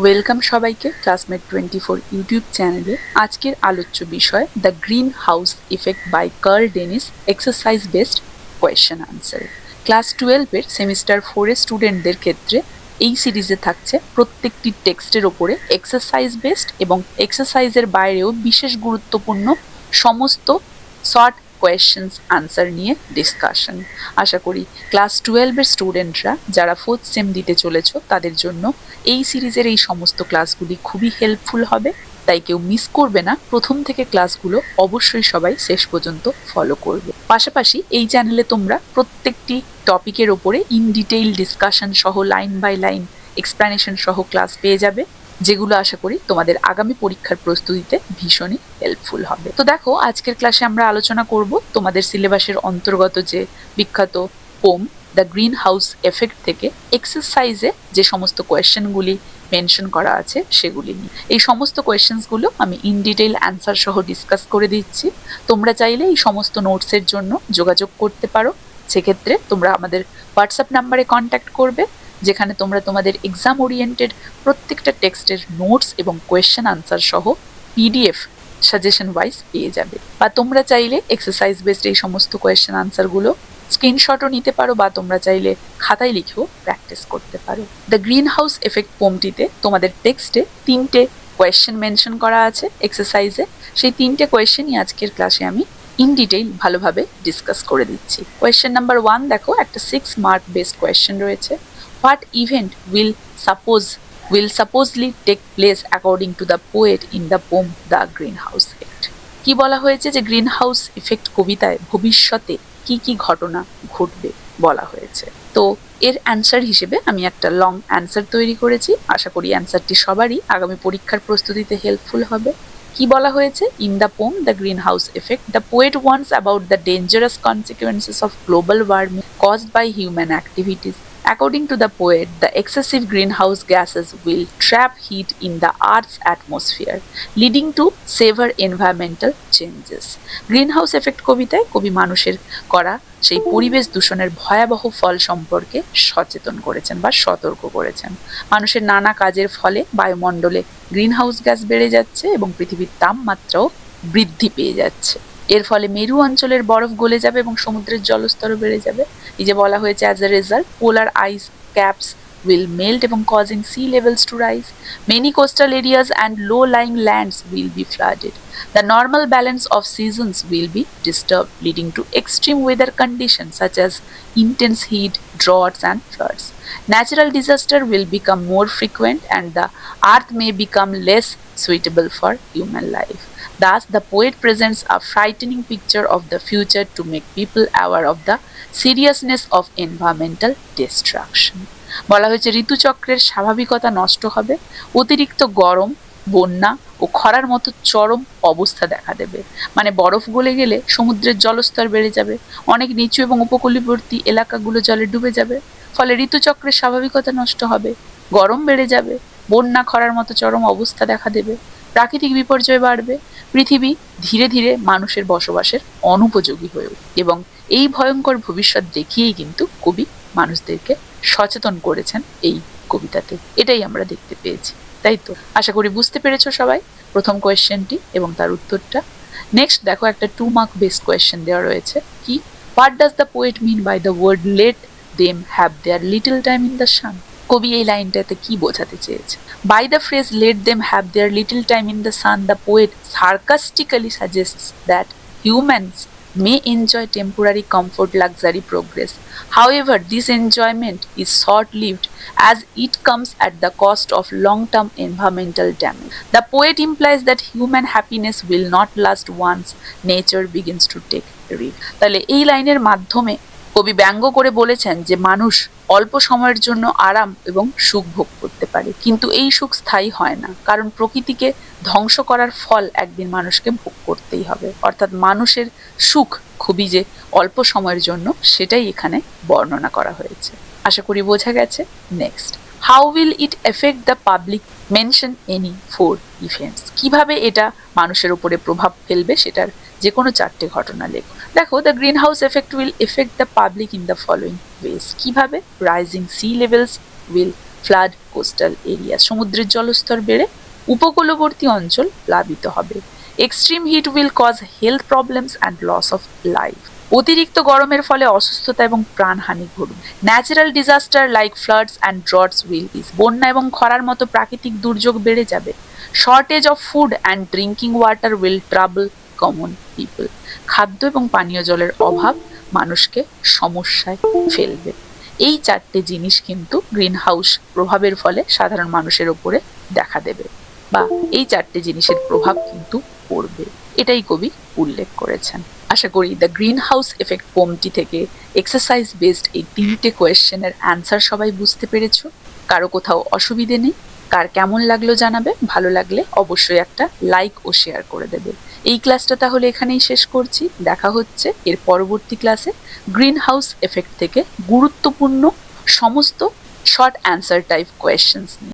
Welcome সবাইকে classmate 24 YouTube চ্যানেলে। আজকের আলোচ্য বিষয় the green house effect by Carl Dennis, exercise based question answer. Class 12-এর সেমিস্টার 4-এর স্টুডেন্টদের ক্ষেত্রে এই সিরিজে থাকছে প্রত্যেকটি টেক্সটের ওপরে এক্সারসাইজ বেসড এবং এক্সারসাইজের বাইরেও বিশেষ গুরুত্বপূর্ণ সমস্ত শর্ট কোয়েশ্চেন্স আনসার নিয়ে ডিসকাশন। আশা করি ক্লাস 12-এর স্টুডেন্টরা যারা 4th সেম দিতে চলেছ তাদের জন্য এই সিরিজের এই সমস্ত ক্লাসগুলি খুবই হেল্পফুল হবে, তাই কেউ মিস করবে না। প্রথম থেকে ক্লাসগুলো অবশ্যই সবাই শেষ পর্যন্ত ফলো করবে। পাশাপাশি এই চ্যানেলে তোমরা প্রত্যেকটি টপিকের ওপরে ইন ডিটেইল ডিসকাশন সহ লাইন বাই লাইন এক্সপ্লেনেশন সহ ক্লাস পেয়ে যাবে, যেগুলো আশা করি তোমাদের আগামী পরীক্ষার প্রস্তুতিতে ভীষণই হেল্পফুল হবে। তো দেখো, আজকের ক্লাসে আমরা আলোচনা করব তোমাদের সিলেবাসের অন্তর্গত যে বিখ্যাত poem the green house effect থেকে এক্সারসাইজে যে সমস্ত কোয়েশ্চেনগুলি মেনশন করা আছে সেগুলি নিয়ে। এই সমস্ত কোয়েশ্চেন্সগুলো আমি ইন ডিটেইল অ্যান্সার সহ ডিসকাস করে দিচ্ছি। তোমরা চাইলে এই সমস্ত নোটসের জন্য যোগাযোগ করতে পারো। সেক্ষেত্রে তোমরা আমাদের হোয়াটসঅ্যাপ নাম্বারে কন্ট্যাক্ট করবে, যেখানে তোমরা তোমাদের এক্সাম ওরিয়েন্টেড প্রত্যেকটা টেক্সটের নোটস এবং কোয়েশ্চেন আনসার সহ পিডিএফ সাজেশন ওয়াইজ পেয়ে যাবে। বা তোমরা চাইলে এক্সারসাইজ বেসড এই সমস্ত কোয়েশ্চেন আনসারগুলো স্ক্রিনশটও নিতে পারো, বা তোমরা চাইলে খাতায় লিখেও প্র্যাকটিস করতে পারো। দ্য গ্রিন হাউস এফেক্ট পোমটিতে তোমাদের টেক্সটে 3টে কোয়েশ্চেন মেনশন করা আছে এক্সারসাইজে। সেই 3টে কোয়েশ্চেনই আজকের ক্লাসে আমি ইন ডিটেইল ভালোভাবে ডিসকাস করে দিচ্ছি। কোয়েশ্চেন নাম্বার 1 দেখো, একটা 6 মার্ক বেসড কোয়েশ্চেন রয়েছে। What event will supposedly take place according to the poet in the poem The Greenhouse Effect? কি বলা হয়েছে যে গ্রিন হাউস ইফেক্ট কবিতায় ভবিষ্যতে কি কি ঘটনা ঘটবে বলা হয়েছে। তো এর অ্যান্সার হিসেবে আমি একটা লং অ্যান্সার তৈরি করেছি। আশা করি অ্যান্সারটি সবারই আগামী পরীক্ষার প্রস্তুতিতে হেল্পফুল হবে। কি বলা হয়েছে? In the poem the green house effect, the poet warns about the dangerous consequences of global warming caused by human activities. According to the poet, the excessive greenhouse gases will trap heat in the Earth's atmosphere, leading to severe environmental changes. Greenhouse effect কবিতায় কবি মানুষের করা সেই পরিবেশ দূষণের ভয়াবহ ফল সম্পর্কে সচেতন করেছেন বা সতর্ক করেছেন। মানুষের নানা কাজের ফলে বায়ুমণ্ডলে গ্রিনহাউস গ্যাস বেড়ে যাচ্ছে এবং পৃথিবীর তাপমাত্রাও বৃদ্ধি পেয়ে যাচ্ছে। এর ফলে মেরু অঞ্চলের বরফ গলে যাবে এবং সমুদ্রের জলস্তরও বেড়ে যাবে। এই যে বলা হয়েছে, as a result polar ice caps will melt এবং causing sea levels to rise. Many coastal areas and low-lying lands will be flooded. The normal balance of seasons will be disturbed, leading to extreme weather conditions such as intense heat, droughts, and floods. Natural disaster will become more frequent, and the earth may become less suitable for human life. Thus, the poet presents a frightening picture of the future to make people aware of the seriousness of environmental destruction. বলা হয়েছে ঋতুচক্রের স্বাভাবিকতা নষ্ট হবে, অতিরিক্ত গরম, বন্যা ও খরার মতো চরম অবস্থা দেখা দেবে। মানে বরফ গলে গেলে সমুদ্রের জলস্তর বেড়ে যাবে, অনেক নিচু এবং উপকূলবর্তী এলাকাগুলো জলে ডুবে যাবে, ফলে ঋতুচক্রের স্বাভাবিকতা নষ্ট হবে, গরম বেড়ে যাবে, বন্যা খরার মতো চরম অবস্থা দেখা দেবে, প্রাকৃতিক বিপর্যয় বাড়বে, পৃথিবী ধীরে ধীরে মানুষের বসবাসের অনুপযোগী হয়ে উঠবে। এবং এই ভয়ঙ্কর ভবিষ্যৎ দেখিয়েই কিন্তু কবি মানুষদেরকে সচেতন করেছেন এই কবিতাতে। এটাই আমরা দেখতে পেয়েছি, তাই তো? আশা করি বুঝতে পেরেছো সবাই প্রথম কোয়েশ্চেনটি এবং তার উত্তরটা। নেক্সট দেখো, একটা 2 মার্ক বেসড কোয়েশ্চেন দেওয়া রয়েছে। কি, what does the poet mean by the word let them have their little time in the sun? কবি এই লাইনটাতে কি বোঝাতে চেয়েছে? By the phrase let them have their little time in the sun, the poet sarcastically suggests that humans may enjoy temporary comfort, luxury, progress. However, this enjoyment is short-lived as it comes at the cost of long-term environmental damage. The poet implies that human happiness will not last once nature begins to take root. তাহলে এই লাইনের মাধ্যমে কবি ব্যঙ্গ করে বলেছেন যে মানুষ অল্প সময়ের জন্য আরাম এবং সুখ ভোগ করতে পারে, কিন্তু এই সুখ স্থায়ী হয় না, কারণ প্রকৃতিকে ধ্বংস করার ফল একদিন মানুষকে ভোগ করতেই হবে। অর্থাৎ মানুষের সুখ খুবই যে অল্প সময়ের জন্য, সেটাই এখানে বর্ণনা করা হয়েছে। আশা করি বোঝা গেছে। Next, how will it effect the public? Mention any 4 events. কিভাবে এটা মানুষের উপরে প্রভাব ফেলবে সেটার যে কোনো 4টে ঘটনা লেখো। দেখো, the green house effect will affect the public in the following ways. কিভাবে? Rising sea levels will flood coastal area, সমুদ্রের জলস্তর বেড়ে উপকূলবর্তী অঞ্চল প্লাবিত হবে। Extreme heat will cause health problems and loss of life, অতিরিক্ত গরমের ফলে অসুস্থতা এবং প্রাণহানি ঘটবে। Natural disaster like floods and droughts will ease, বন্যা এবং খরার মতো প্রাকৃতিক দুর্যোগ বেড়ে যাবে। Shortage of food and drinking water will trouble common people, খাদ্য এবং পানীয় জলের অভাব মানুষকে সমস্যায় ফেলবে। এই চারটে জিনিস কিন্তু গ্রিন হাউস প্রভাবের ফলে সাধারণ মানুষের ওপরে দেখা দেবে, বা এই চারটে জিনিসের প্রভাব কিন্তু পড়বে, এটাই কবি উল্লেখ করেছেন। আশা করি দ্য গ্রিন হাউস এফেক্ট পোমটি থেকে এক্সারসাইজ বেসড এই তিনটে কোয়েশ্চেনের অ্যান্সার সবাই বুঝতে পেরেছো। কারো কোথাও অসুবিধে নেই? কার কেমন লাগলো জানাবে, ভালো লাগলে অবশ্যই একটা লাইক ও শেয়ার করে দেবে। এই ক্লাসটা তাহলে এখানেই শেষ করছি, দেখা হচ্ছে এর পরবর্তী ক্লাসে গ্রিন হাউস এফেক্ট থেকে গুরুত্বপূর্ণ সমস্ত শর্ট অ্যান্সার টাইপ কোয়েশ্চেন্স নিয়ে।